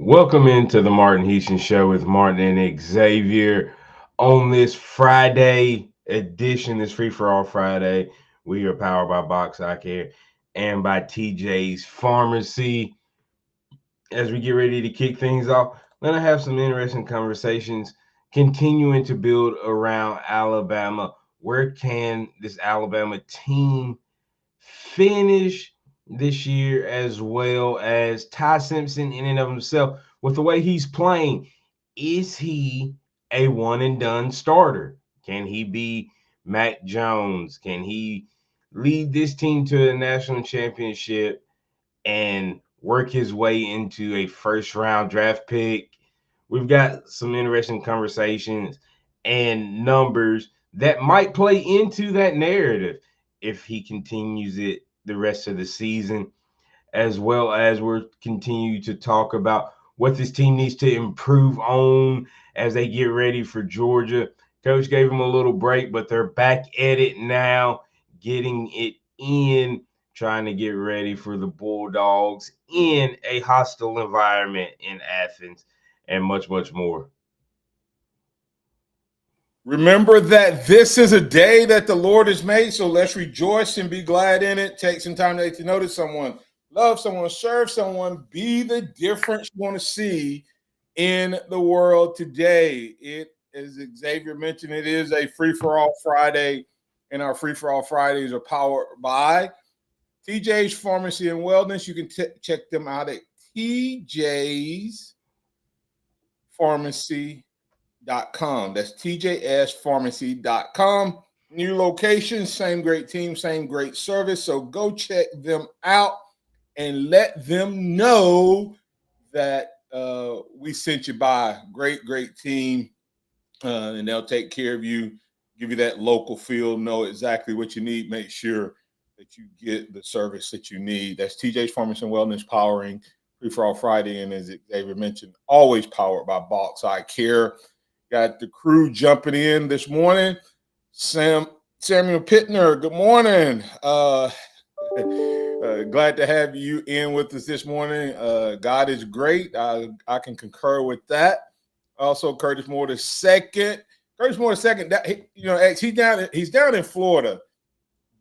Welcome into the Martin Heaton Show with Martin and Xavier on this Friday edition, this Free for All Friday. We are powered by Box Eye Care and by TJ's Pharmacy. As we get ready to kick things off, we're going to have some interesting conversations continuing to build around Alabama. Where can this Alabama team finish this year, as well as Ty Simpson in and of himself with the way he's playing? Is he a one and done starter? Can he be Mac Jones? Can he lead this team to a national championship and work his way into a first round draft pick? We've got some interesting conversations and numbers that might play into that narrative if he continues it the rest of the season, as well as we're continue to talk about what this team needs to improve on as they get ready for Georgia. Coach gave them a little break, but they're back at it now, getting it in, trying to get ready for the Bulldogs in a hostile environment in Athens, and much, much more. Remember that this is a day that the Lord has made, so let's rejoice and be glad in it. Take some time to notice someone, love someone, serve someone, be the difference you want to see in the world today. It, as Xavier mentioned, it is a free-for-all Friday, and our free-for-all Fridays are powered by TJ's Pharmacy and Wellness. You can check them out at tjspharmacy.com. That's tjspharmacy.com. New location, same great team, same great service. So go check them out and let them know that we sent you by. Great team. And they'll take care of you, give you that local feel, know exactly what you need, make sure that you get the service that you need. That's TJ's Pharmacy and Wellness, powering Free for All Friday. And as Xavier mentioned, always powered by Box Eye Care. Got the crew jumping in this morning. Samuel Pittner, good morning. Glad to have you in with us this morning. God is great. I can concur with that. Also, Curtis Moore the second. He's down in Florida,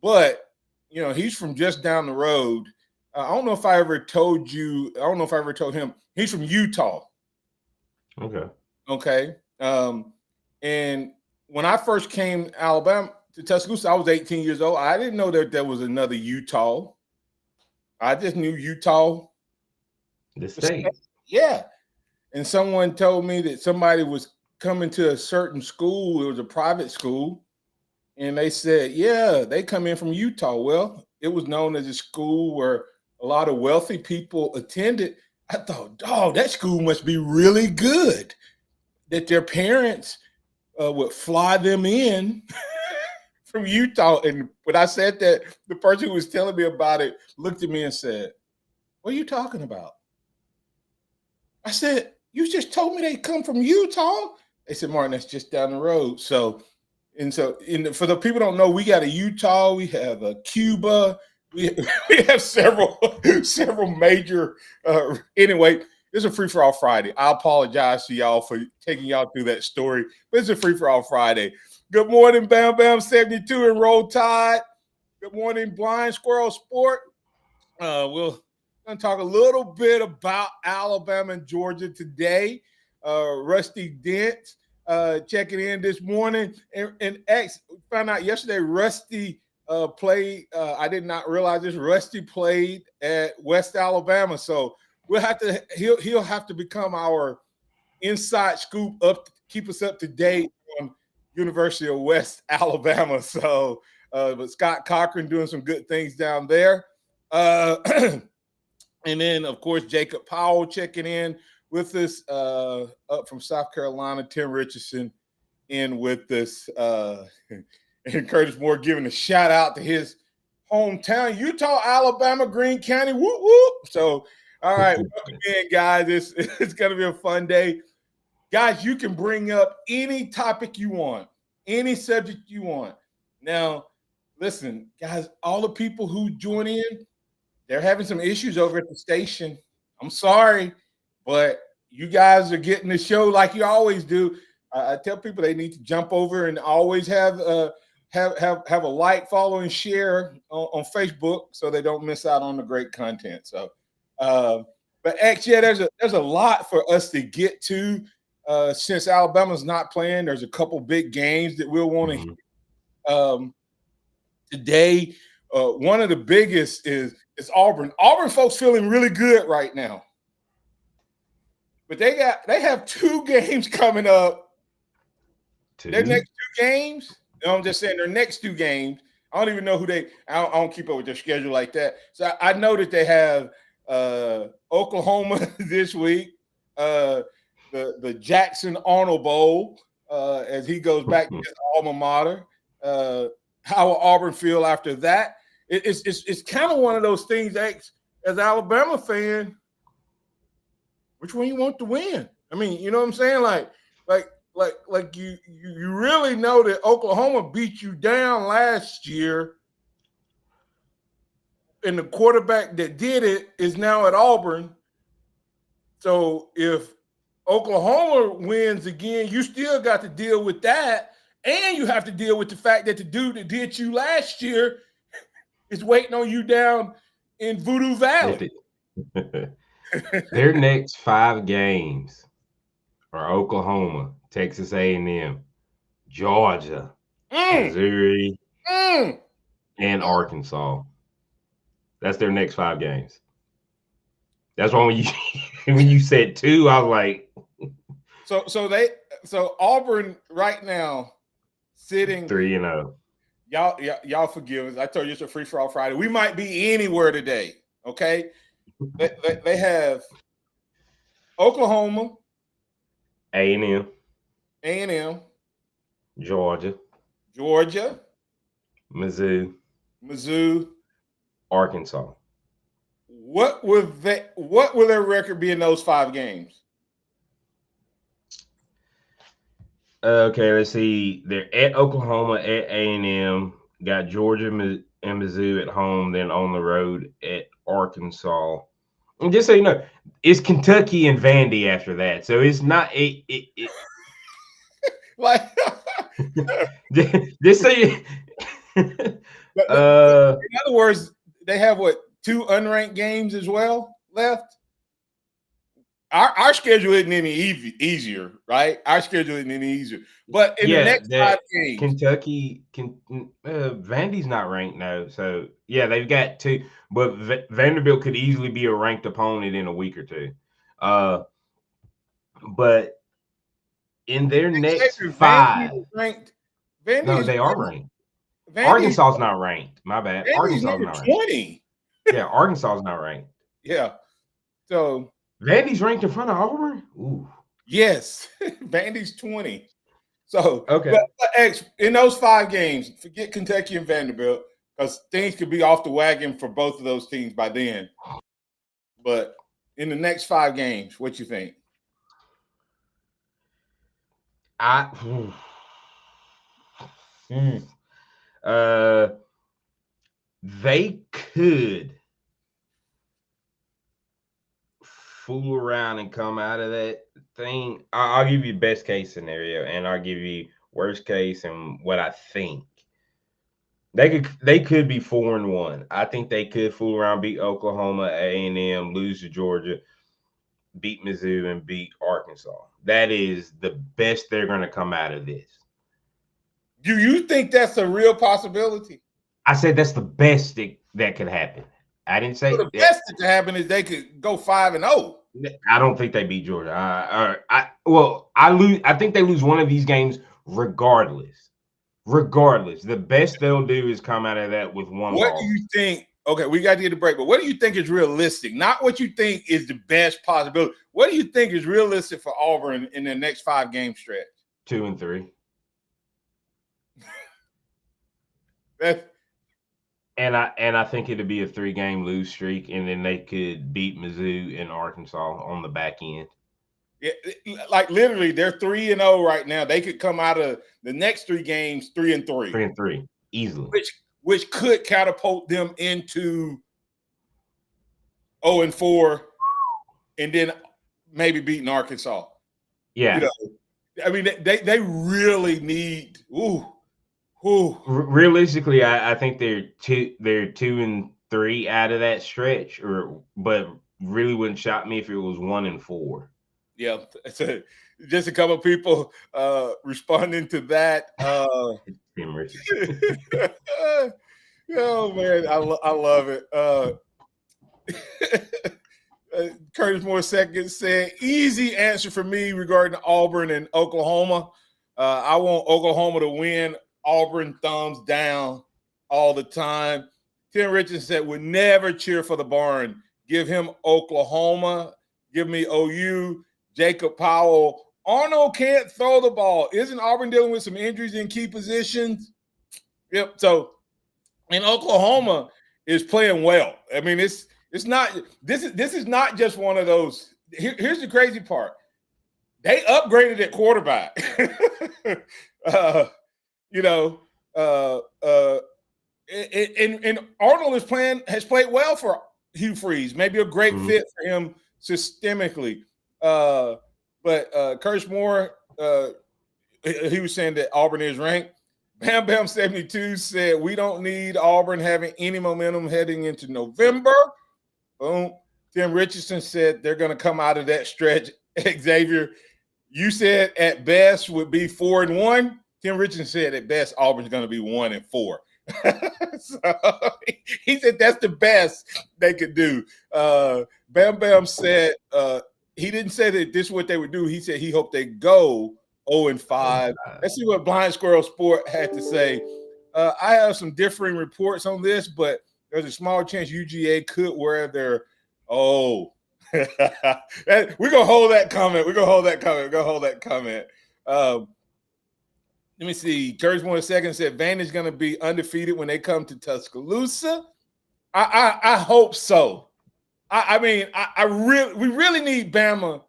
but he's from just down the road. I don't know if I ever told you. I don't know if I ever told him he's from Utah. Okay. And when I first came to Alabama, to Tuscaloosa, I was 18 years old. I didn't know that there was another Utah. I just knew Utah. The state. Yeah. And someone told me that somebody was coming to a certain school. It was a private school. And they said, yeah, they come in from Utah. Well, it was known as a school where a lot of wealthy people attended. I thought, dog, that school must be really good, that their parents would fly them in from Utah. And when I said that, the person who was telling me about it looked at me and said, what are you talking about? I said, you just told me they come from Utah. They said, Martin, that's just down the road. So for the people who don't know, we got a Utah, we have a Cuba, we have several major. Anyway, it's a free-for-all Friday. I apologize to y'all for taking y'all through that story, but it's a free-for-all Friday. Good morning, Bam Bam 72 and Roll Tide. Good morning, Blind Squirrel Sport. We'll going to talk a little bit about Alabama and Georgia today. Rusty Dent checking in this morning. And X found out yesterday Rusty played. I did not realize this. Rusty played at West Alabama. So we'll have to. He'll have to become our inside scoop up, keep us up to date on University of West Alabama. So, but Scott Cochran doing some good things down there. And then, of course, Jacob Powell checking in with us up from South Carolina. Tim Richardson in with us. And Curtis Moore giving a shout out to his hometown, Utah, Alabama, Greene County. Whoop, whoop. So, all right, welcome in, guys. It's going to be a fun day. Guys, you can bring up any topic you want, any subject you want. Now, listen, guys, all the people who join in, they're having some issues over at the station. I'm sorry, but you guys are getting the show like you always do. I tell people they need to jump over and always have a like, follow, and share on Facebook so they don't miss out on the great content. So, but X, yeah, there's a lot for us to get to. Since Alabama's not playing, there's a couple big games that we'll want to hit today. One of the biggest is Auburn. Auburn folks feeling really good right now, but they have 2 games coming up. Their next 2 games. I'm just saying their next 2 games. I don't even know who I don't keep up with their schedule like that. So I know that they have Oklahoma this week, the Jackson Arnold Bowl as he goes back to his alma mater. How will Auburn feel after that? It's kind of one of those things. As an Alabama fan, which one you want to win? I mean, you know what I'm saying? Like you really know that Oklahoma beat you down last year, and the quarterback that did it is now at Auburn. So if Oklahoma wins again, you still got to deal with that, and you have to deal with the fact that the dude that did you last year is waiting on you down in Voodoo Valley. Their next 5 games are Oklahoma, Texas A&M, Georgia, Missouri, and Arkansas. That's their next 5 games. That's why when you said 2, I was like, so Auburn right now sitting 3-0. Y'all forgive us. I told you it's a free for all Friday. We might be anywhere today. Okay, they have Oklahoma, A&M, Georgia, Mizzou, Arkansas. What will their record be in those 5 games? Okay, let's see. They're at Oklahoma, at A&M, got Georgia and Mizzou at home, then on the road at Arkansas. And just so you know, it's Kentucky and Vandy after that. So it's not like just so you in other words, they have 2 unranked games as well left. Our schedule isn't any easier, right? Our schedule isn't any easier. But in the next 5 games, Kentucky, Vandy's not ranked now. So yeah, they've got 2, but Vanderbilt could easily be a ranked opponent in a week or 2. But in their next 5, no, they are ranked. Arkansas's not ranked. My bad. Arkansas's not ranked. 20. Yeah, Arkansas's not ranked. Yeah. So Vandy's ranked in front of Auburn? Ooh. Yes. Vandy's 20. So okay. But in those 5 games, forget Kentucky and Vanderbilt, because things could be off the wagon for both of those teams by then. But in the next 5 games, what you think? They could fool around and come out of that thing. I'll give you best case scenario, and I'll give you worst case and what I think. They could be 4-1. I think they could fool around, beat Oklahoma, A&M, lose to Georgia, beat Mizzou, and beat Arkansas. That is the best they're going to come out of this. Do you think that's a real possibility? I said that's the best that could happen. I didn't say the best that could happen is they could go 5-0. I don't think they beat Georgia. I think they lose one of these games regardless. The best they'll do is come out of that with 1 loss. What do you think? Okay, we got to get a break, but what do you think is realistic? Not what you think is the best possibility. What do you think is realistic for Auburn in their next 5-game stretch? 2-3. And I think it'd be a 3-game lose streak, and then they could beat Mizzou and Arkansas on the back end. Yeah, like literally, they're 3-0 right now. They could come out of the next 3 games 3-3. 3-3 easily, which could catapult them into 0-4, and then maybe beating Arkansas. You Yeah. know, I mean, they really need. Ooh. Realistically, I think they're 2-3 out of that stretch, but really wouldn't shock me if it was 1-4. Yeah, so just a couple of people responding to that. Tim Richardson. Oh man, I love it. Curtis Moore second said, "Easy answer for me regarding Auburn and Oklahoma. I want Oklahoma to win. Auburn thumbs down all the time." Tim Richardson said, "Would never cheer for the barn. Give him Oklahoma. Give me OU." Jacob Powell. Arnold can't throw the ball. Isn't Auburn dealing with some injuries in key positions? Yep. So, and Oklahoma is playing well. I mean, it's not. This is not just one of those. Here's the crazy part. They upgraded at quarterback. uh, you know, uh, uh, and Arnold has played well for Hugh Freeze. Maybe a great Mhm. fit for him systemically. But Curtis Moore, he was saying that Auburn is ranked. Bam Bam 72 said we don't need Auburn having any momentum heading into November. Boom. Tim Richardson said they're going to come out of that stretch. Xavier, you said at best would be 4-1. Tim Richardson said at best Auburn's going to be 1-4. So he said that's the best they could do. Bam Bam said he didn't say that this is what they would do. He said he hoped they go 0-5. Let's see what Blind Squirrel Sport had to say. I have some differing reports on this, but there's a small chance UGA could wear their we're gonna hold that comment. We're gonna hold that comment. Let me see. Curtis 1 second said Vantage going to be undefeated when they come to Tuscaloosa. I hope so. I mean, we really need Bama.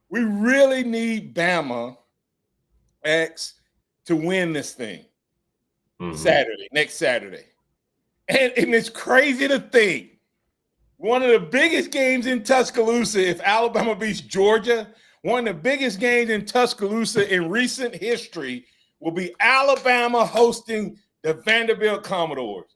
We really need Bama X to win this thing next Saturday. And it's crazy to think one of the biggest games in Tuscaloosa, if Alabama beats Georgia, one of the biggest games in Tuscaloosa in recent history will be Alabama hosting the Vanderbilt Commodores.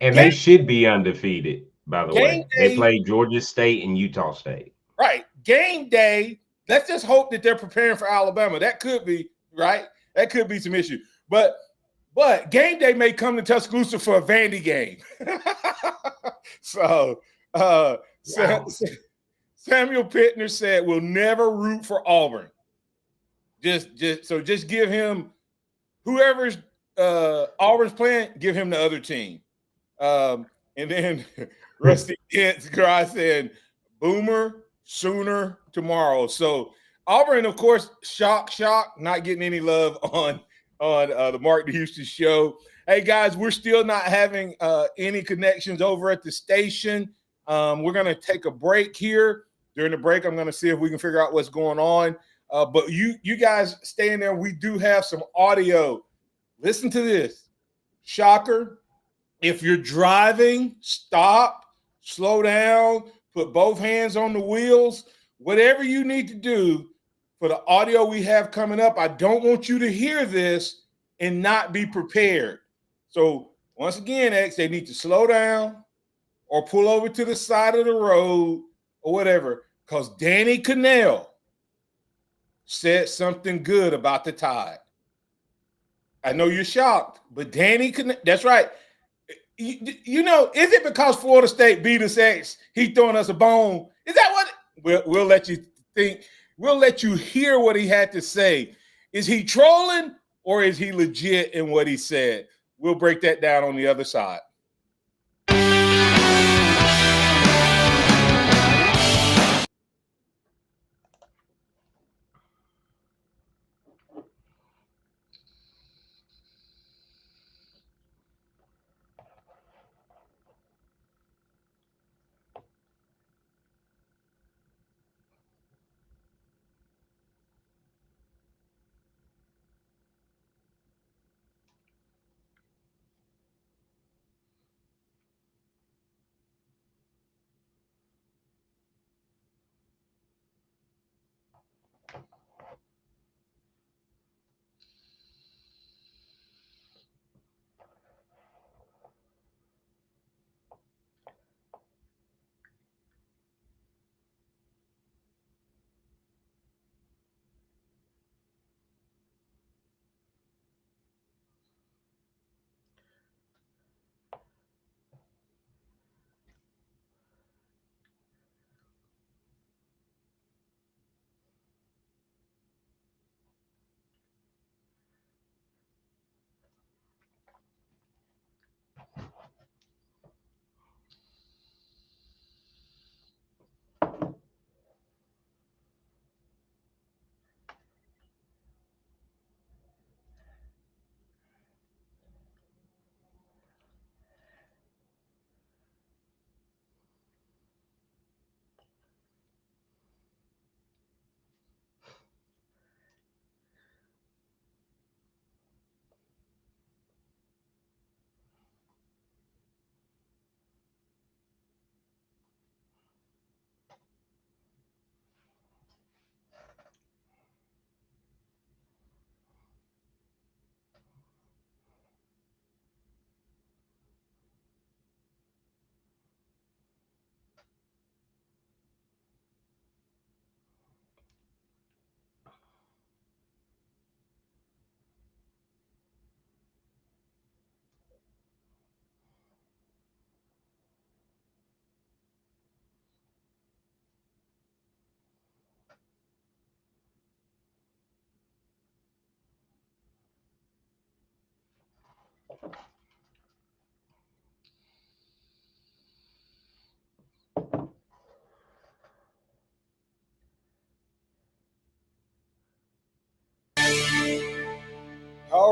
And Game, they should be undefeated, by the game way. They day, play Georgia State and Utah State. right? Game day. Let's just hope that they're preparing for Alabama. That could be right. That could be some issue. But game day may come to Tuscaloosa for a Vandy game. So wow. Samuel Pittner said we'll never root for Auburn. Just give him whoever's Auburn's playing, give him the other team. And then Rusty Guy said Boomer sooner tomorrow. So Auburn, of course, shock, not getting any love on the Mark Houston show. Hey guys, we're still not having any connections over at the station. We're gonna take a break here. During the break, I'm gonna see if we can figure out what's going on. But you guys stay in there. We do have some audio. Listen to this. Shocker. If you're driving, stop, slow down, put both hands on the wheels, whatever you need to do for the audio we have coming up. I don't want you to hear this and not be prepared. So once again, X, they need to slow down or pull over to the side of the road or whatever, because Danny Cannell said something good about the Tide. I know you're shocked, but Danny Cannell, that's right. You know, is it because Florida State beat us X, he throwing us a bone? Is that what? We'll let you think. We'll let you hear what he had to say. Is he trolling or is he legit in what he said? We'll break that down on the other side.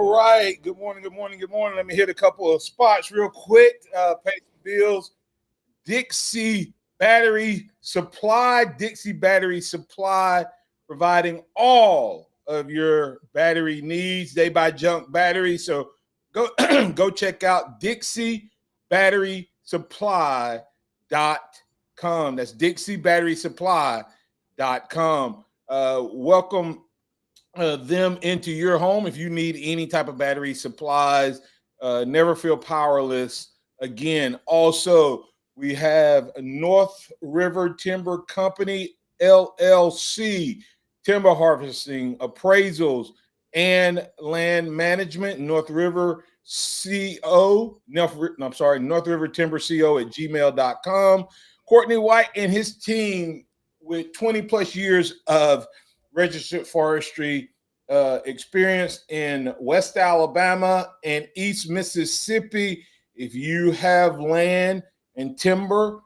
All right. Good morning. Good morning. Good morning. Let me hit a couple of spots real quick. Pay some bills. Dixie Battery Supply. Dixie Battery Supply, providing all of your battery needs. They buy junk batteries. So go go check out Dixie Battery Supply.com. That's Dixie Battery Supply.com. Welcome them into your home if you need any type of battery supplies. Never feel powerless again. Also, we have North River Timber Company, LLC, timber harvesting, appraisals, and land management. North River CO, North River Timber CO at gmail.com. Courtney White and his team with 20 plus years of registered forestry experience in West Alabama and East Mississippi. If you have land and timber,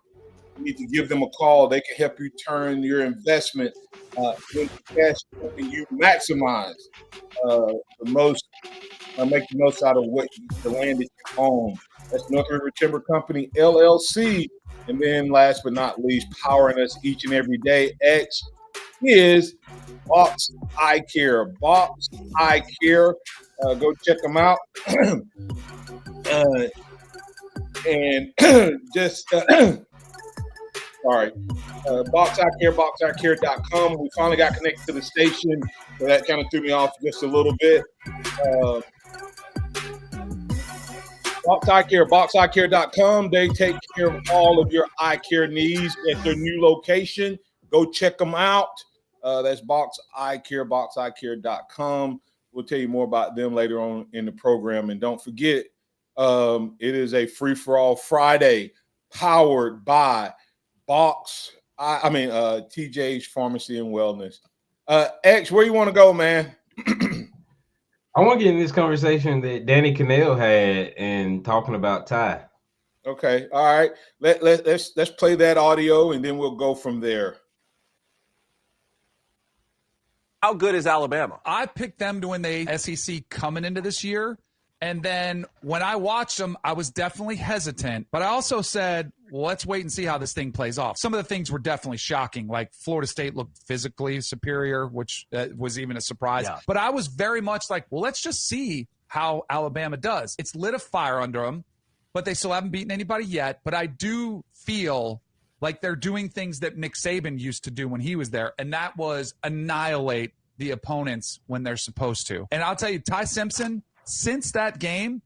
you need to give them a call. They can help you turn your investment into cash, helping you maximize the most, make the most out of what the land that you own. That's North River Timber Company, LLC. And then last but not least, powering us each and every day, X is Box Eye Care. Box Eye Care. Go check them out. And just sorry. Box Eye Care, boxeyecare.com. We finally got connected to the station, so that kind of threw me off just a little bit. Box Eye Care, boxeyecare.com. They take care of all of your eye care needs at their new location. Go check them out. That's Box Eye Care, boxeyecare.com. We'll tell you more about them later on in the program. And don't forget, it is a free-for-all Friday powered by TJ's Pharmacy and Wellness. X, where you want to go, man? I want to get in this conversation that Danny Cannell had and talking about Ty. Okay, all right. Let's play that audio and then we'll go from there. How good is Alabama? I picked them to win the SEC coming into this year. And then when I watched them, I was definitely hesitant. But I also said, well, let's wait and see how this thing plays off. Some of the things were definitely shocking, like Florida State looked physically superior, which was even a surprise. Yeah. But I was very much like, well, let's just see how Alabama does. It's lit a fire under them, but they still haven't beaten anybody yet. But I do feel like they're doing things that Nick Saban used to do when he was there, and that was annihilate the opponents when they're supposed to. And I'll tell you, Ty Simpson, since that game,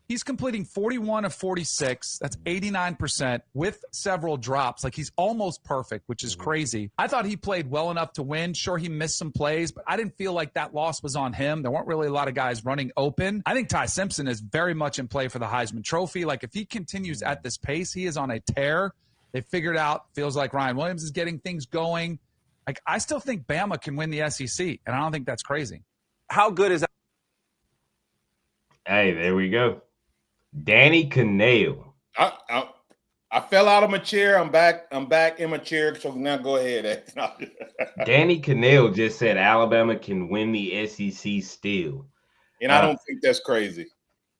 he's completing 41 of 46. That's 89% with several drops. Like, he's almost perfect, which is crazy. I thought he played well enough to win. Sure, he missed some plays, but I didn't feel like that loss was on him. There weren't really a lot of guys running open. I think Ty Simpson is very much in play for the Heisman Trophy. Like, if he continues at this pace, he is on a tear. They figured out, feels like Ryan Williams is getting things going. Like, I still think Bama can win the SEC, and I don't think that's crazy. How good is that? Hey, there we go. Danny Cannell. I fell out of my chair. I'm back in my chair. So now go ahead. Danny Cannell just said Alabama can win the SEC still. And I don't think that's crazy.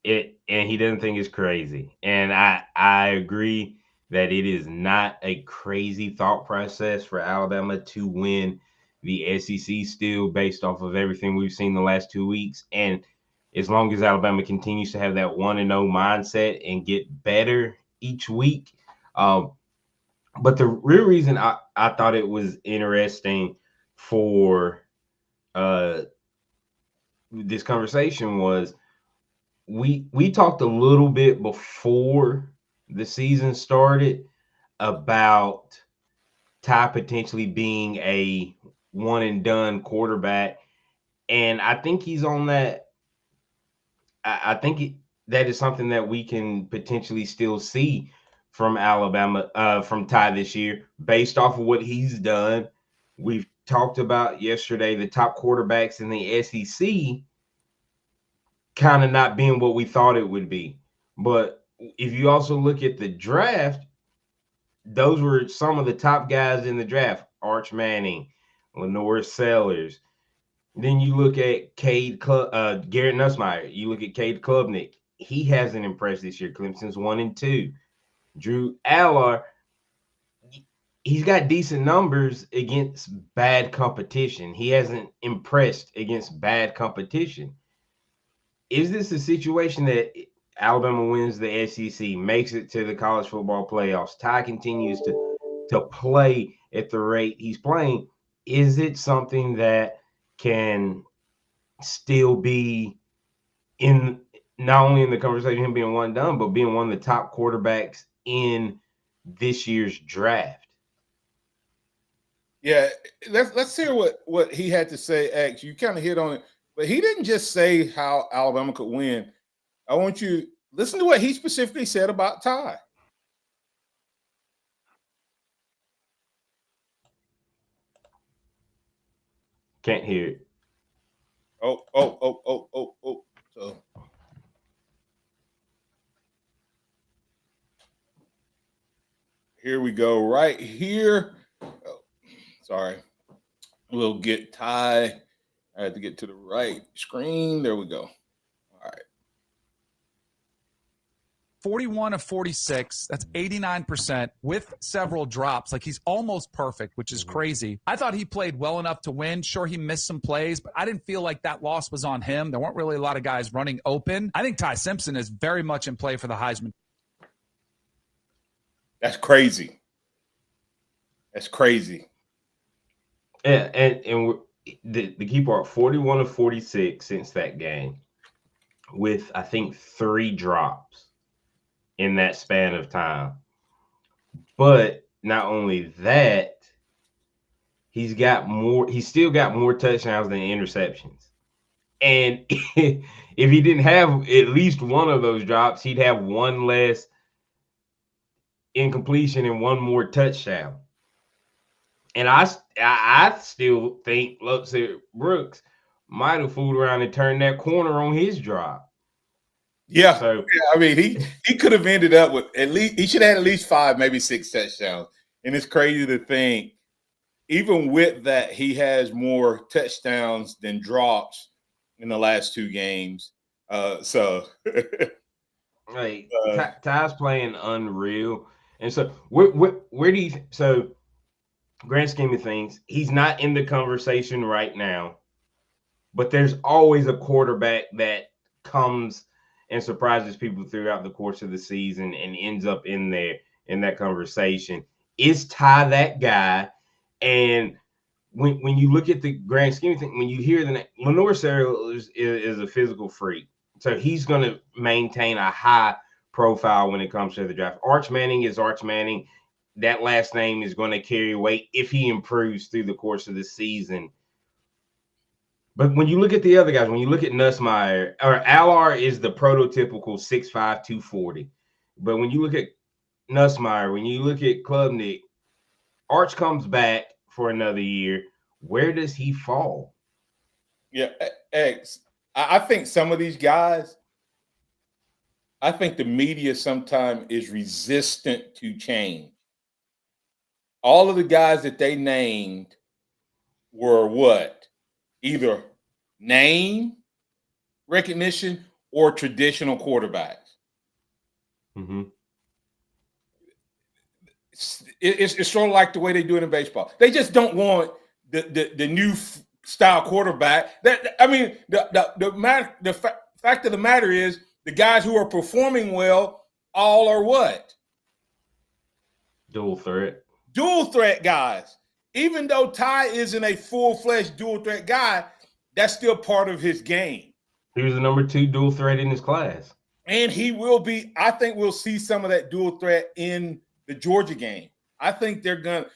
And he doesn't think it's crazy. And I agree that it is not a crazy thought process for Alabama to win the SEC still, based off of everything we've seen the last 2 weeks. And as long as Alabama continues to have that 1-0 mindset and get better each week. But the real reason I thought it was interesting for this conversation was we talked a little bit before the season started about Ty potentially being a one and done quarterback. And I think he's on that. I think that is something that we can potentially still see from Alabama, from Ty this year, based off of what he's done. We've talked about yesterday the top quarterbacks in the SEC kind of not being what we thought it would be. But if you also look at the draft, those were some of the top guys in the draft. Arch Manning, Lenore Sellers, Then you look at Garrett Nussmeier. You look at Cade Klubnik. He hasn't impressed this year. Clemson's 1-2. Drew Aller, he's got decent numbers against bad competition. He hasn't impressed against bad competition. Is this a situation that Alabama wins the SEC, makes it to the college football playoffs? Ty continues to play at the rate he's playing. Is it something that can still be in not only in the conversation him being one and done, but being one of the top quarterbacks in this year's draft? Yeah, let's hear what he had to say. X, you kind of hit on it, but he didn't just say how Alabama could win. I want you to listen to what he specifically said about Ty. Can't hear it. Oh. So here we go. Right here. Oh, sorry. We'll get Ty. I had to get to the right screen. There we go. All right. 41 of 46. That's 89% with several drops. Like, he's almost perfect, which is crazy. I thought he played well enough to win. Sure, he missed some plays, but I didn't feel like that loss was on him. There weren't really a lot of guys running open. I think Ty Simpson is very much in play for the Heisman. That's crazy. That's crazy. Yeah, and the key part, 41 of 46 since that game, with I think 3 drops in that span of time. But not only that, he's still got more touchdowns than interceptions. And if he didn't have at least one of those drops, he'd have one less incompletion and one more touchdown. And I still think Brooks might have fooled around and turned that corner on his drop. Yeah. So, I mean, he could have ended up with he should have had at least 5, maybe 6 touchdowns. And it's crazy to think, even with that, he has more touchdowns than drops in the last 2 games. Like Ty's playing unreal. And so where do you so grand scheme of things, he's not in the conversation right now, but there's always a quarterback that comes and surprises people throughout the course of the season and ends up in that conversation. Is Ty that guy? And when you look at the grand scheme of things, when you hear the name, Lenore Searle is a physical freak. So he's going to maintain a high profile when it comes to the draft. Arch Manning is Arch Manning. That last name is going to carry weight if he improves through the course of the season. But when you look at the other guys, when you look at Nussmeier, or Aller is the prototypical 6'5", 240. But when you look at Nussmeier, when you look at Klubnik, Arch comes back for another year. Where does he fall? Yeah, X. I think some of these guys, I think the media sometimes is resistant to change. All of the guys that they named were what? Either name recognition or traditional quarterbacks. Mm-hmm. It's sort of like the way they do it in baseball. They just don't want the new style quarterback. The fact of the matter is, the guys who are performing well all are what? Dual threat Guys. Even though Ty isn't a full-fledged dual threat guy, that's still part of his game. He was the number 2 dual threat in his class. And he will be, I think we'll see some of that dual threat in the Georgia game. I think they're going to,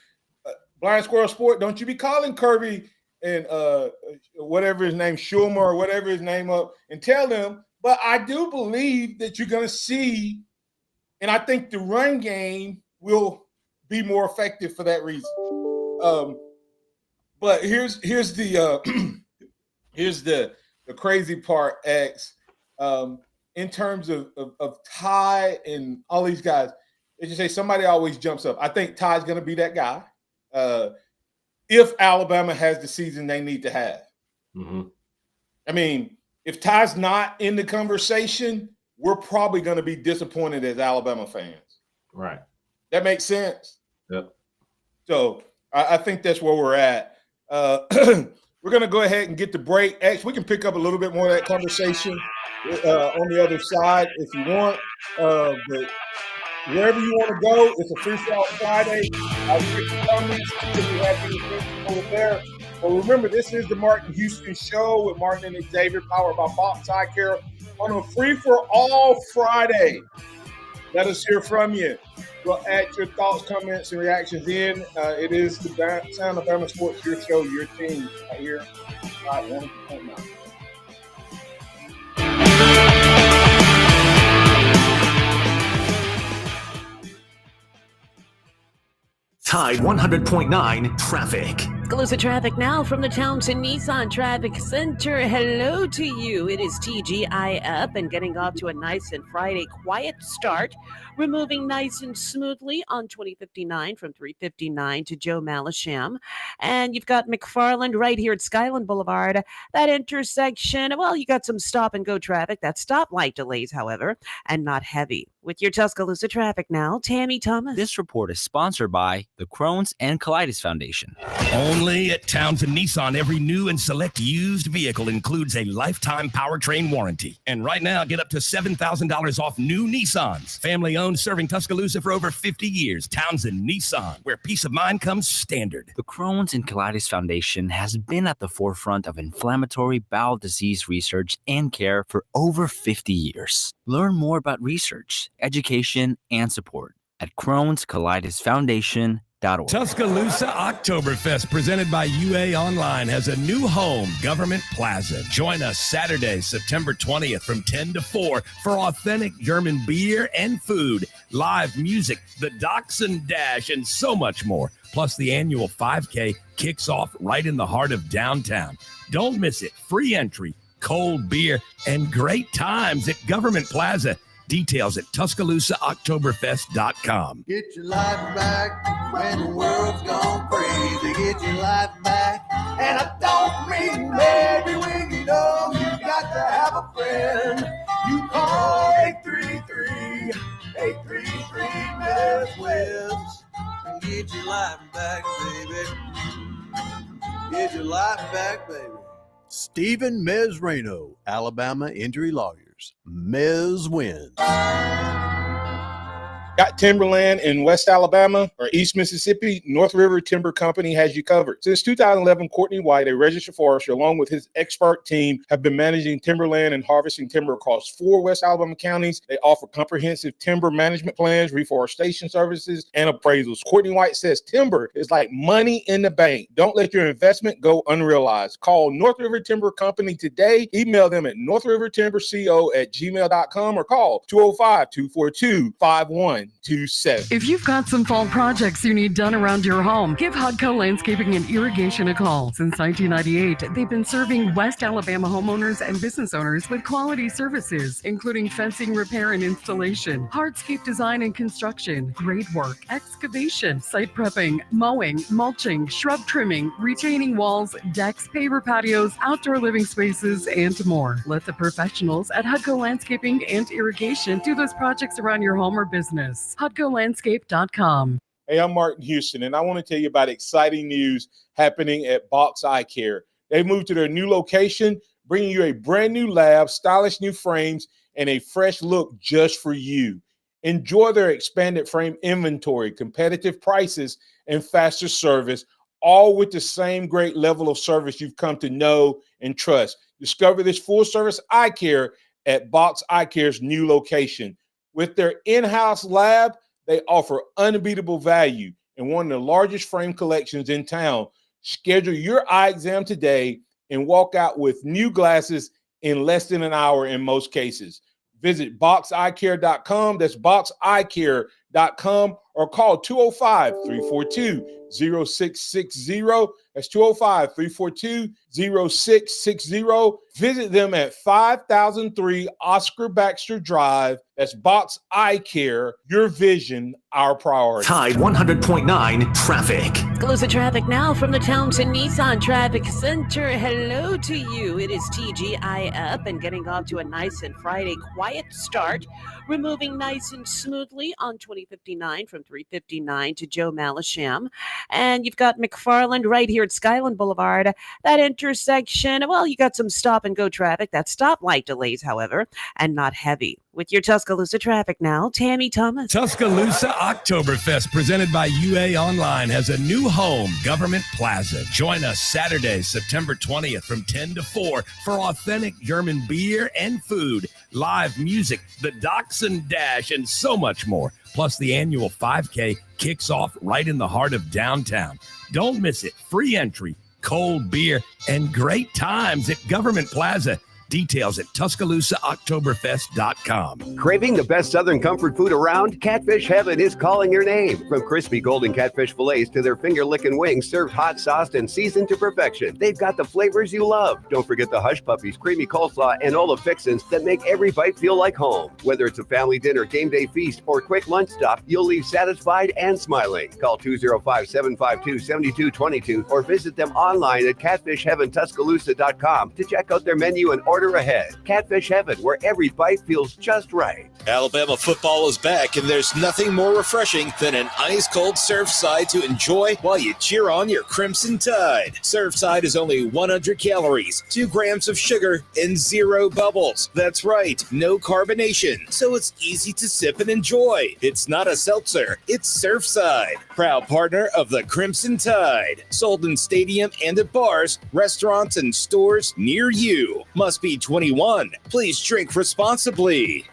Blind Squirrel Sport, don't you be calling Kirby and whatever his name, Schumer or whatever his name up, and tell them, but I do believe that you're going to see, and I think the run game will be more effective for that reason. But here's the here's the crazy part, X. In terms of Ty and all these guys, as you say, somebody always jumps up. I think Ty's going to be that guy if Alabama has the season they need to have. Mm-hmm. I mean, if Ty's not in the conversation, we're probably going to be disappointed as Alabama fans. Right. That makes sense. Yep. So I think that's where we're at. We're going to go ahead and get the break. Actually, we can pick up a little bit more of that conversation on the other side if you want. But wherever you want to go, it's a free-for-all Friday. Check the comments if you have anything over there. But remember, this is the Martin Houston Show with Martin and Xavier, powered by Box Eye Care on a free-for-all Friday. Let us hear from you. We'll add your thoughts, comments, and reactions in. It is the Sound of Bama Sports, your show, your team, right here. All right, 100.9. Tide 100.9 traffic. Tuscaloosa traffic now from the Townsend Nissan Traffic Center. Hello to you. It is TGI up and getting off to a nice and Friday quiet start. We're moving nice and smoothly on 2059 from 359 to Joe Malisham. And you've got McFarland right here at Skyland Boulevard. That intersection, well, you got some stop and go traffic. That stoplight delays, however, and not heavy. With your Tuscaloosa traffic now, Tammy Thomas. This report is sponsored by the Crohn's and Colitis Foundation. Only at Townsend Nissan, every new and select used vehicle includes a lifetime powertrain warranty. And right now, get up to $7,000 off new Nissans. Family owned, serving Tuscaloosa for over 50 years. Townsend Nissan, where peace of mind comes standard. The Crohn's and Colitis Foundation has been at the forefront of inflammatory bowel disease research and care for over 50 years. Learn more about research, education, and support at Crohn'sColitisFoundation.org. Tuscaloosa Oktoberfest, presented by UA Online, has a new home, Government Plaza. Join us Saturday, September 20th from 10 to 4 for authentic German beer and food, live music, the Dachshund Dash, and so much more. Plus, the annual 5K kicks off right in the heart of downtown. Don't miss it. Free entry, cold beer, and great times at Government Plaza. Details at TuscaloosaOktoberfest.com. Get your life back when the world's gone crazy. Get your life back. And I don't mean maybe when you know you got to have a friend. You call 833-833-MISS-WIS and get your life back, baby. Get your life back, baby. Stephen Mezrano, Alabama Injury Lawyers. Mez wins. Got timberland in West Alabama or East Mississippi? North River Timber Company has you covered. Since 2011, Courtney White, a registered forester, along with his expert team, have been managing timberland and harvesting timber across 4 West Alabama counties. They offer comprehensive timber management plans, reforestation services, and appraisals. Courtney White says timber is like money in the bank. Don't let your investment go unrealized. Call North River Timber Company today. Email them at northrivertimberco@gmail.com or call 205-242-5127. If you've got some fall projects you need done around your home, give Hudco Landscaping and Irrigation a call. Since 1998, they've been serving West Alabama homeowners and business owners with quality services, including fencing repair and installation, hardscape design and construction, grade work, excavation, site prepping, mowing, mulching, shrub trimming, retaining walls, decks, paver patios, outdoor living spaces, and more. Let the professionals at Hudco Landscaping and Irrigation do those projects around your home or business. HudcoLandscape.com. Hey, I'm Martin Houston, and I want to tell you about exciting news happening at Box Eye Care. They moved to their new location, bringing you a brand new lab, stylish new frames, and a fresh look just for you. Enjoy their expanded frame inventory, competitive prices, and faster service, all with the same great level of service you've come to know and trust. Discover this full-service eye care at Box Eye Care's new location. With their in-house lab, they offer unbeatable value and one of the largest frame collections in town. Schedule your eye exam today and walk out with new glasses in less than an hour in most cases. Visit boxeyecare.com. That's boxeyecare.com or call 205-342-0000. 205-342-0660. That's 205-342-0660. Visit them at 5003 Oscar Baxter Drive. That's Box Eye Care. Your vision, our priority. Tide 100.9 traffic. Tuscaloosa traffic now from the Townsend Nissan Traffic Center. Hello to you. It is TGI Up and getting off to a nice and Friday quiet start. We're moving nice and smoothly on 2059 from 359 to Joe Malisham. And you've got McFarland right here at Skyland Boulevard. That intersection, well, you got some stop and go traffic. That stoplight delays, however, and not heavy. With your Tuscaloosa traffic now, Tammy Thomas. Tuscaloosa Oktoberfest, presented by UA Online, has a new home, Government Plaza. Join us Saturday, September 20th from 10 to 4 for authentic German beer and food, live music, the Dachshund Dash, and so much more. Plus, the annual 5K kicks off right in the heart of downtown. Don't miss it. Free entry, cold beer, and great times at Government Plaza. Details at TuscaloosaOktoberfest.com. Craving the best Southern comfort food around? Catfish Heaven is calling your name. From crispy golden catfish fillets to their finger-licking wings served hot sauced and seasoned to perfection. They've got the flavors you love. Don't forget the hush puppies, creamy coleslaw, and all the fixins that make every bite feel like home. Whether it's a family dinner, game day feast, or quick lunch stop, you'll leave satisfied and smiling. Call 205-752-7222 or visit them online at catfishheaventuscaloosa.com to check out their menu and order ahead. Catfish Heaven, where every bite feels just right. Alabama football is back, and there's nothing more refreshing than an ice-cold Surfside to enjoy while you cheer on your Crimson Tide. Surfside is only 100 calories, 2 grams of sugar, and 0 bubbles. That's right, no carbonation, so it's easy to sip and enjoy. It's not a seltzer, it's Surfside. Proud partner of the Crimson Tide. Sold in stadium and at bars, restaurants, and stores near you. Must be 21. Please drink responsibly.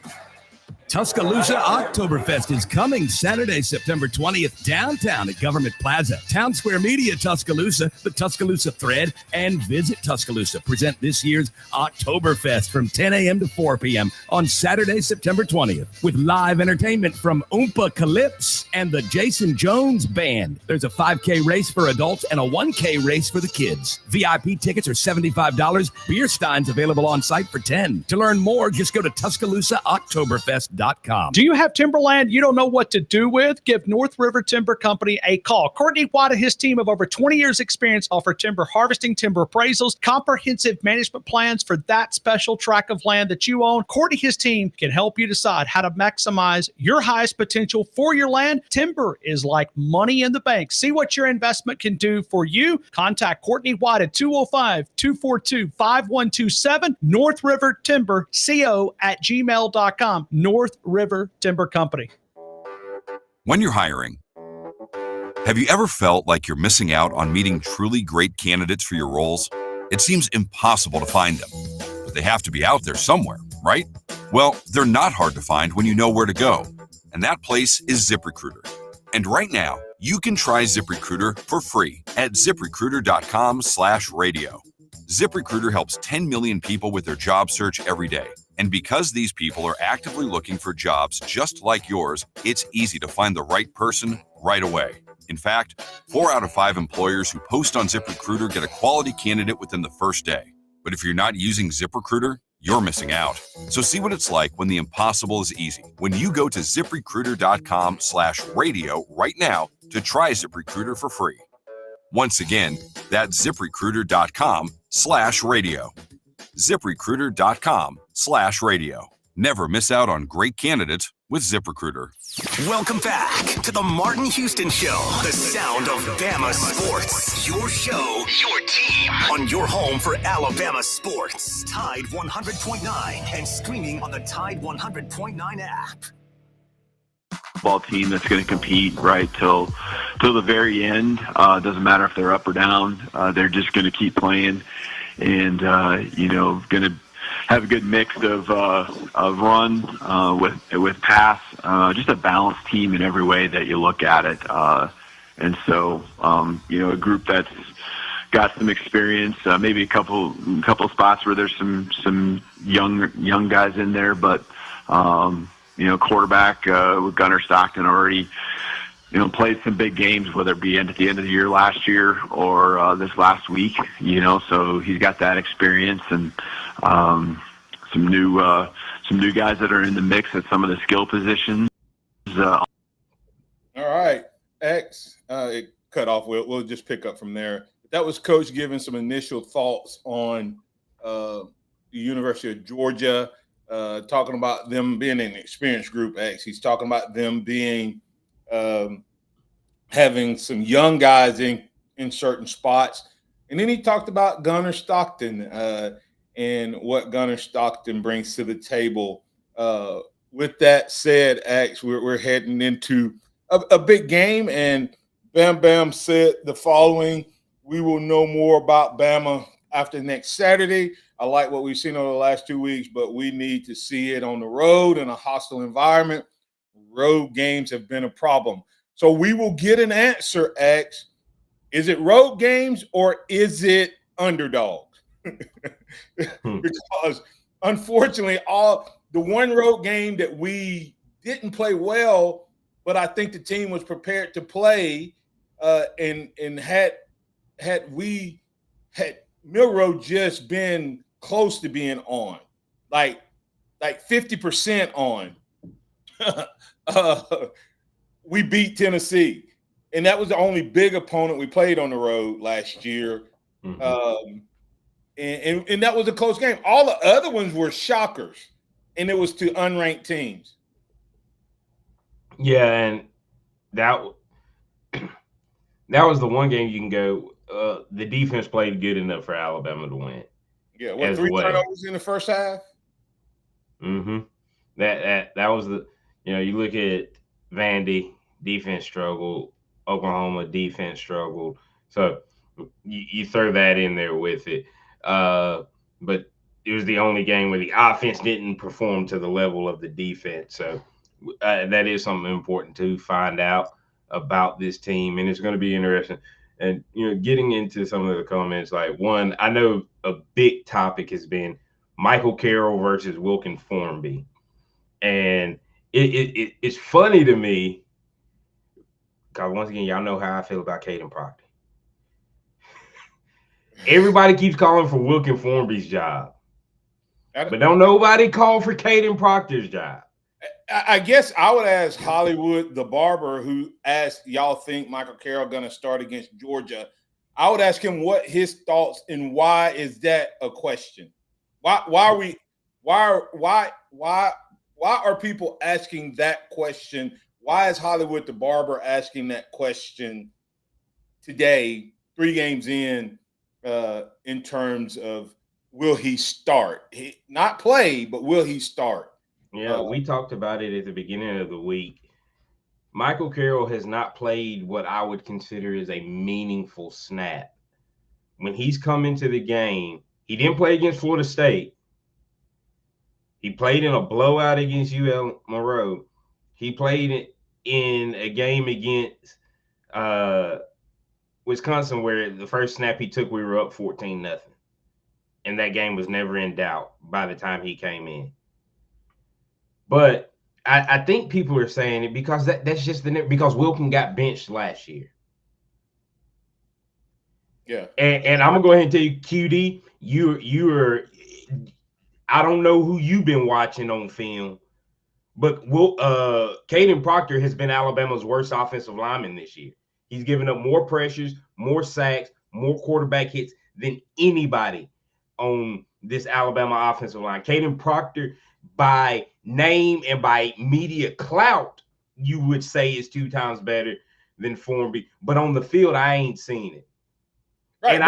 Tuscaloosa Oktoberfest is coming Saturday, September 20th, downtown at Government Plaza. Town Square Media Tuscaloosa, the Tuscaloosa Thread, and Visit Tuscaloosa present this year's Oktoberfest from 10 a.m. to 4 p.m. on Saturday, September 20th, with live entertainment from Oompa Calypse and the Jason Jones Band. There's a 5K race for adults and a 1K race for the kids. VIP tickets are $75. Beer steins available on site for $10. To learn more, just go to TuscaloosaOktoberfest.com. Do you have timberland you don't know what to do with? Give North River Timber Company a call. Courtney White and his team of over 20 years experience offer timber harvesting, timber appraisals, comprehensive management plans for that special tract of land that you own. Courtney and his team can help you decide how to maximize your highest potential for your land. Timber is like money in the bank. See what your investment can do for you. Contact Courtney White at 205-242-5127. North River Timber co@gmail.com. North River Timber Company. When you're hiring, have you ever felt like you're missing out on meeting truly great candidates for your roles? It seems impossible to find them, but they have to be out there somewhere, right? Well, they're not hard to find when you know where to go, and that place is ZipRecruiter. And right now, you can try ZipRecruiter for free at ZipRecruiter.com/radio. ZipRecruiter helps 10 million people with their job search every day. And because these people are actively looking for jobs just like yours, it's easy to find the right person right away. In fact, 4 out of 5 employers who post on ZipRecruiter get a quality candidate within the first day. But if you're not using ZipRecruiter, you're missing out. So see what it's like when the impossible is easy. When you go to ZipRecruiter.com/radio right now to try ZipRecruiter for free. Once again, that's ZipRecruiter.com/radio. ZipRecruiter.com/radio. Never miss out on great candidates with ZipRecruiter. Welcome back to the Martin Houston Show, the sound of Bama sports. Your show, your team, on your home for Alabama sports. Tide 100.9 and streaming on the Tide 100.9 app. Ball team that's going to compete right till the very end. Doesn't matter if they're up or down. They're just going to keep playing, and going to have a good mix of run with pass. Just a balanced team in every way that you look at it. And so a group that's got some experience. Maybe a couple spots where there's some young guys in there, but. Quarterback with Gunnar Stockton already played some big games, whether it be at the end of the year last year or this last week. So he's got that experience and some new guys that are in the mix at some of the skill positions. All right, X. It cut off. We'll just pick up from there. That was Coach giving some initial thoughts on the University of Georgia, talking about them being an experienced group. X. He's talking about them being having some young guys in certain spots, and then he talked about Gunnar Stockton and what Gunnar Stockton brings to the table. With that said, X, we're heading into a big game, and Bam Bam said the following: "We will know more about Bama after next Saturday. I like what we've seen over the last 2 weeks, but we need to see it on the road in a hostile environment. Road games have been a problem." So we will get an answer, X. Is it road games or is it underdogs? Because unfortunately, the one road game that we didn't play well, but I think the team was prepared to play, and had Milroe just been close to being on, like 50% on, we beat Tennessee, and that was the only big opponent we played on the road last year. Mm-hmm. And that was a close game. All the other ones were shockers, and it was to unranked teams. Yeah, and that was the one game you can go. The defense played good enough for Alabama to win. Yeah, what, 3 turnovers in the first half? Mm-hmm. That was the you look at Vandy, defense struggled. Oklahoma defense struggled. So you throw that in there with it. But it was the only game where the offense didn't perform to the level of the defense. So that is something important to find out about this team, and it's going to be interesting. And getting into some of the comments, like one, I know a big topic has been Michael Carroll versus Wilkin Formby, and it's funny to me because once again, y'all know how I feel about Caden Proctor. Everybody keeps calling for Wilkin Formby's job, but don't nobody call for Caden Proctor's job. I guess I would ask Hollywood, the barber, who asked, y'all think Michael Carroll going to start against Georgia? I would ask him what his thoughts and why is that a question? Why are people asking that question? Why is Hollywood, the barber, asking that question today, 3 games in terms of will he start? Not play, but will he start? Yeah, we talked about it at the beginning of the week. Michael Carroll has not played what I would consider as a meaningful snap. When he's come into the game, he didn't play against Florida State. He played in a blowout against UL Monroe. He played in a game against Wisconsin where the first snap he took, we were up 14-0. And that game was never in doubt by the time he came in. But I think people are saying it because that's just because Wilkin got benched last year. Yeah. And I'm gonna go ahead and tell you, QD, you're I don't know who you've been watching on film, but Caden Proctor has been Alabama's worst offensive lineman this year. He's given up more pressures, more sacks, more quarterback hits than anybody on this Alabama offensive line. Caden Proctor, by name and by media clout, you would say is 2 times better than Formby. But on the field, I ain't seen it. Right, and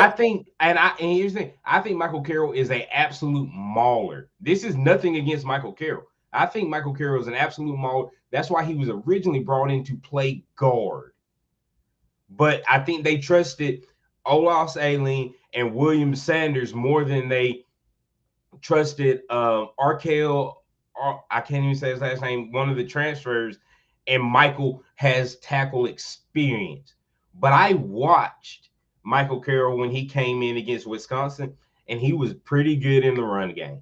here's the thing, I think Michael Carroll is an absolute mauler. This is nothing against Michael Carroll. I think Michael Carroll is an absolute mauler. That's why he was originally brought in to play guard. But I think they trusted Olas Allen and William Sanders more than they trusted Arkel, I can't even say his last name, one of the transfers, and Michael has tackle experience. But I watched Michael Carroll when he came in against Wisconsin, and he was pretty good in the run game.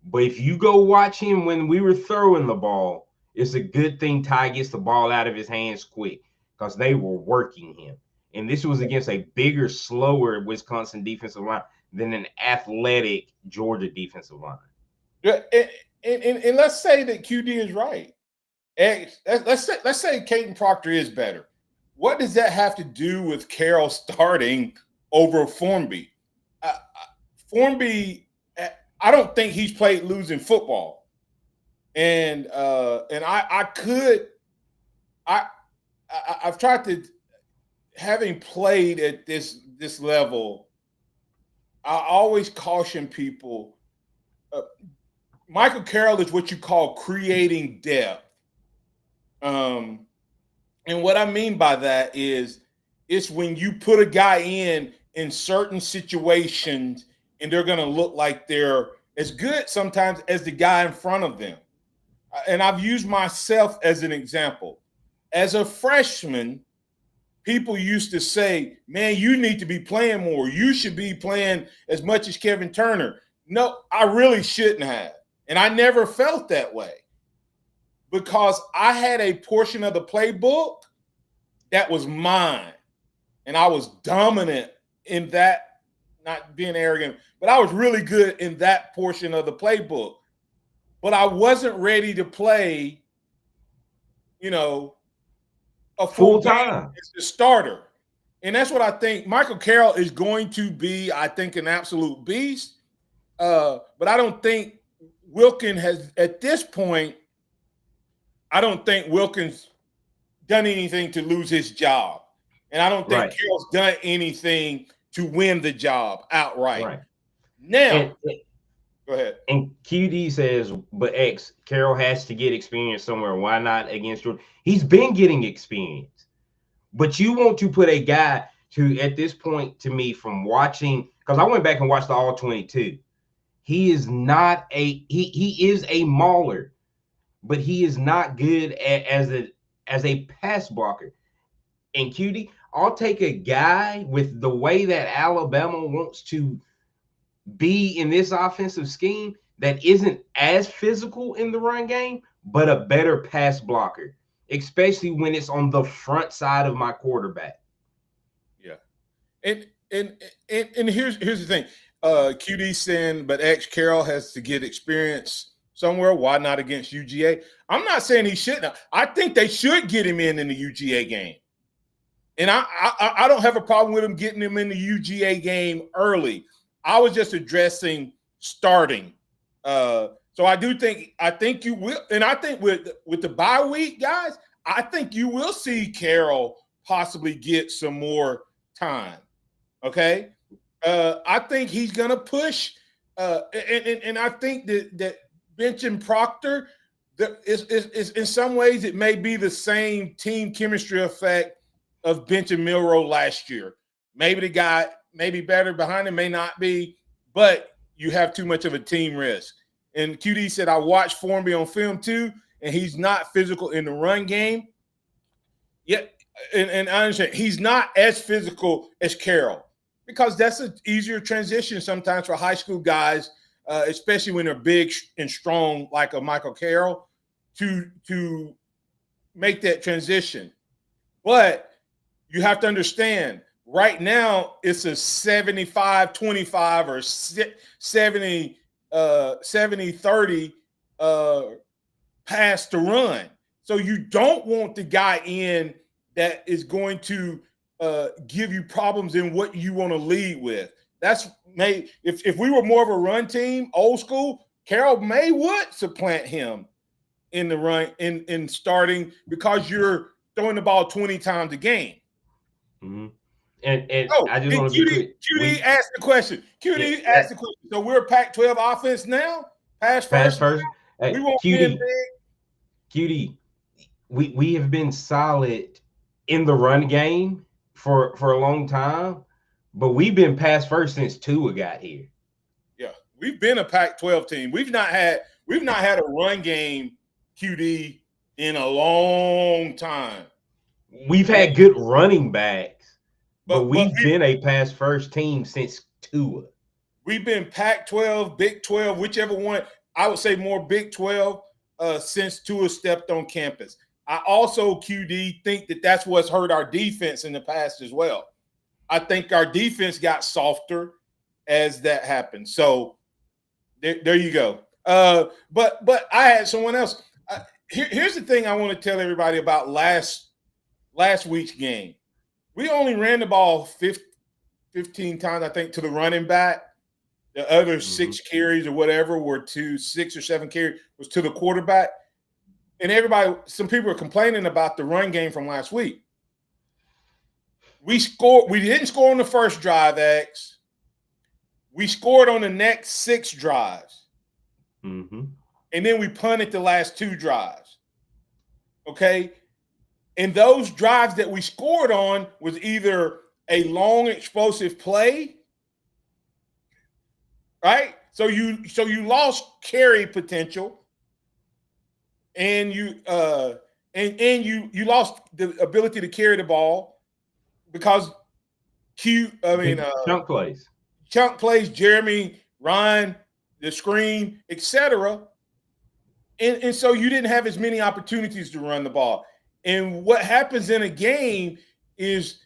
But if you go watch him when we were throwing the ball, It's a good thing Ty gets the ball out of his hands quick because they were working him. And this was against a bigger, slower Wisconsin defensive line than an athletic Georgia defensive line. Yeah, and let's say that QD is right. Let's say Caden Proctor is better. What does that have to do with Carroll starting over Formby? Formby, I don't think he's played losing football, and I've tried to, having played at this level, I always caution people. Michael Carroll is what you call creating depth. And what I mean by that is it's when you put a guy in certain situations and they're going to look like they're as good sometimes as the guy in front of them. And I've used myself as an example. As a freshman, people used to say, man, you need to be playing more. You should be playing as much as Kevin Turner. No, I really shouldn't have. And I never felt that way because I had a portion of the playbook that was mine. And I was dominant in that, not being arrogant, but I was really good in that portion of the playbook. But I wasn't ready to play, a full time as the starter. And that's what I think. Michael Carroll is going to be, I think, an absolute beast. But I don't think Wilkins has, at this point, I don't think Wilkins done anything to lose his job. And I don't think Carroll's done anything to win the job outright. Right. Now, go ahead. And QD says, but Carroll has to get experience somewhere. Why not against Georgia? He's been getting experience. But you want to put a guy who, at this point, to me, from watching, because I went back and watched the All 22. He is not he is a mauler, but he is not good as a pass blocker. And QD, I'll take a guy with the way that Alabama wants to be in this offensive scheme that isn't as physical in the run game, but a better pass blocker, especially when it's on the front side of my quarterback. Yeah. And here's the thing. QD saying, but Carroll has to get experience somewhere. Why not against UGA? I'm not saying he shouldn't. I think they should get him in the UGA game. And I don't have a problem with him getting him in the UGA game early. I was just addressing starting. So I think you will. And I think with the bye week, guys, I think you will see Carroll possibly get some more time. Okay. I think he's going to push. And I think that benching Proctor is in some ways it may be the same team chemistry effect of benching Milroe last year. Maybe the guy may be better behind him, may not be, but you have too much of a team risk. And QD said, I watched Formby on film too, and he's not physical in the run game. Yeah, and I understand he's not as physical as Carroll because that's an easier transition sometimes for high school guys, especially when they're big and strong like a Michael Carroll, to make that transition. But you have to understand, right now it's a 75-25 or 70-30 pass to run. So you don't want the guy in that is going to give you problems in what you want to lead with. If we were more of a run team, old school, Carroll would supplant him in the run in starting because you're throwing the ball 20 times a game. Mm-hmm. And I just want to be QD asked the question. QD asked the question. So we're Pac-12 offense now? Pass first. Hey, we won't QD, be QD, we have been solid in the run game for a long time, but we've been pass first since Tua got here. Yeah, we've been a Pac-12 team. We've not had a run game, QD, in a long time. We've had good running backs, but we've been a pass first team since Tua. We've been Pac-12, Big 12, whichever one. I would say more Big 12. since Tua stepped on campus. I also, QD, think that that's what's hurt our defense in the past as well. I think our defense got softer as that happened. So there you go. But I had someone else. Here's the thing I want to tell everybody about last week's game. We only ran the ball 15 times, I think, to the running back. The other 6 carries or whatever were to 6 or 7 carries was to the quarterback. And some people are complaining about the run game from last week. We didn't score on the first drive, X. We scored on the next 6 drives. Mm-hmm. And then we punted the last 2 drives. Okay? And those drives that we scored on was either a long explosive play, right? So you lost carry potential, and you lost the ability to carry the ball because chunk plays, Jeremy, Ryan, the screen, etc. And so you didn't have as many opportunities to run the ball. And what happens in a game is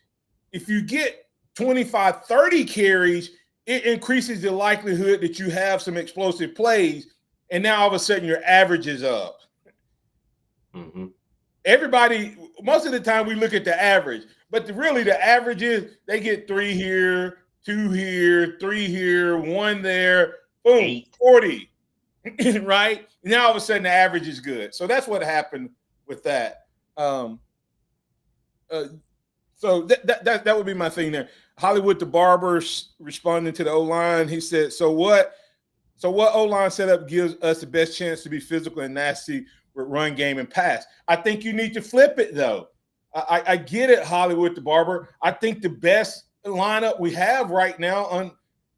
if you get 25, 30 carries, it increases the likelihood that you have some explosive plays. And now all of a sudden your average is up. Mm-hmm. Everybody, most of the time we look at the average, but really the average is they get 3 here, 2 here, 3 here, 1 there, boom, 8. 40, right? Now all of a sudden the average is good. So that's what happened with that. So that would be my thing there. Hollywood the Barber responding to the O-line. He said, so what O-line setup gives us the best chance to be physical and nasty with run game and pass? I think you need to flip it, though. I get it, Hollywood the Barber. I think the best lineup we have right now on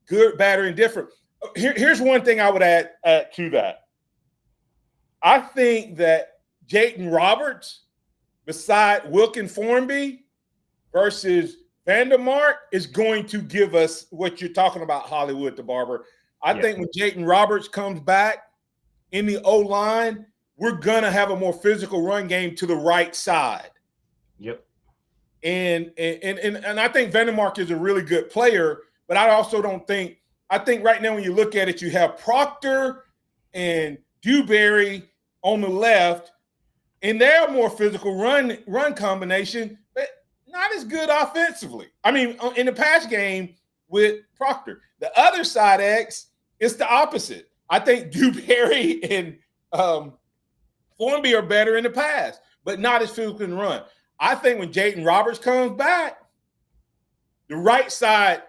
good, bad, or indifferent. Here's one thing I would add to that. I think that Jayden Roberts beside Wilkin Formby versus Vandermark is going to give us what you're talking about, Hollywood the Barber. I think when Jayden Roberts comes back in the O-line, we're going to have a more physical run game to the right side. Yep. And I think Vandermark is a really good player, but I also don't think – I think right now when you look at it, you have Proctor and Dewberry on the left, and they're a more physical run combination, but not as good offensively. I mean, in the pass game with Proctor. The other side, X, is the opposite. I think Dewberry and Formby are better in the pass, but not as physical in the run. I think when Jayden Roberts comes back, the right side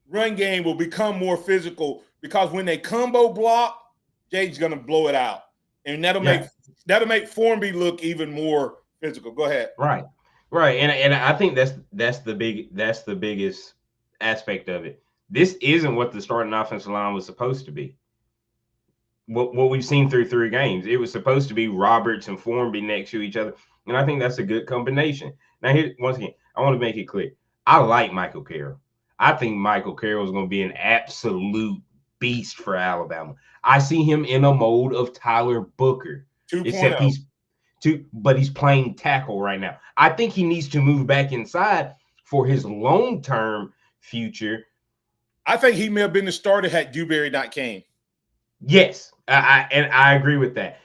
run game will become more physical because when they combo block, Jayden's going to blow it out. And that'll make Formby look even more physical. Go ahead. Right. And I think that's the biggest aspect of it. This isn't what the starting offensive line was supposed to be. What we've seen through 3 games, it was supposed to be Roberts and Formby next to each other, and I think that's a good combination. Now, here once again, I want to make it clear: I like Michael Carroll. I think Michael Carroll is going to be an absolute beast for Alabama. I see him in a mode of Tyler Booker, 2.0. except he's playing tackle right now. I think he needs to move back inside for his long-term future. I think he may have been the starter had Dewberry not came. Yes, I agree with that.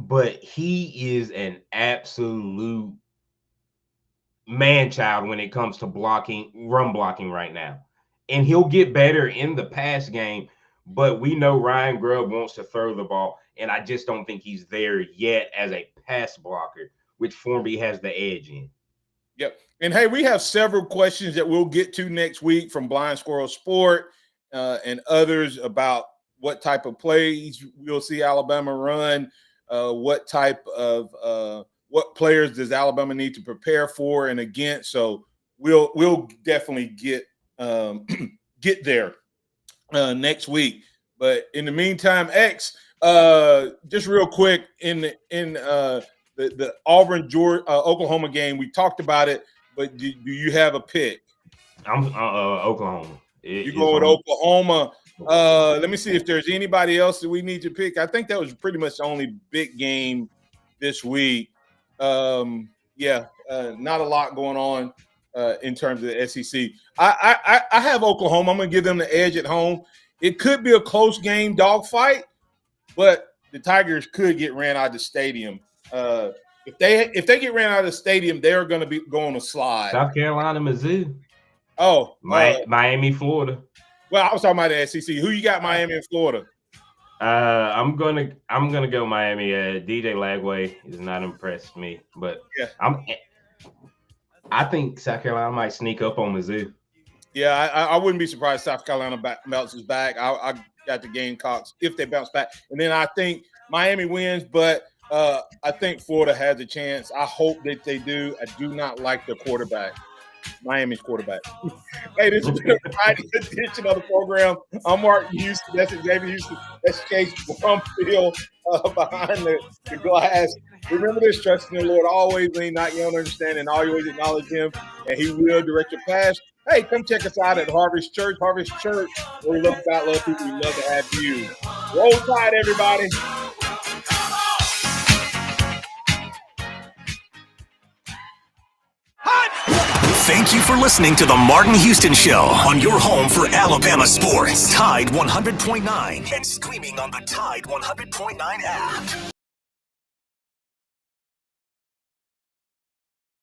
But he is an absolute man-child when it comes to run blocking right now. And he'll get better in the pass game, but we know Ryan Grubb wants to throw the ball, and I just don't think he's there yet as a pass blocker, which Formby has the edge in. Yep. And, hey, we have several questions that we'll get to next week from Blind Squirrel Sport and others about what type of plays we'll see Alabama run, what type of what players does Alabama need to prepare for and against. So we'll definitely get there next week. But in the meantime, X, just real quick in the Auburn Oklahoma game, we talked about it, but do you have a pick? I'm Oklahoma. You go with Oklahoma. Let me see if there's anybody else that we need to pick. I think that was pretty much the only big game this week. Not a lot going on in terms of the SEC. I have Oklahoma. I'm going to give them the edge at home. It could be a close game, dogfight, but the Tigers could get ran out of the stadium. If they get ran out of the stadium, they're going to be going to slide. South Carolina, Mizzou. Oh, Miami, Florida. Well, I was talking about the SEC. Who you got, Miami and Florida? I'm gonna go Miami. DJ Lagway has not impressed me, but yeah, I think South Carolina might sneak up on Mizzou. Yeah, I wouldn't be surprised South Carolina bounces back. I got the Gamecocks if they bounce back, and then I think Miami wins, but I think Florida has a chance. I hope that they do. I do not like the quarterback. Miami's quarterback. Hey, this has been a Friday edition of the program. I'm Martin Houston. That's Xavier Houston. That's Chase Brumfield behind the glass. Remember this, trust in the Lord always, lean not your own understanding, and always acknowledge him, and he will direct your path. Hey, come check us out at Harvest Church, where we love God, love people, we love to have you. Roll Tide, everybody. Thank you for listening to the Martin Houston Show on your home for Alabama sports. Tide 100.9 and streaming on the Tide 100.9 app.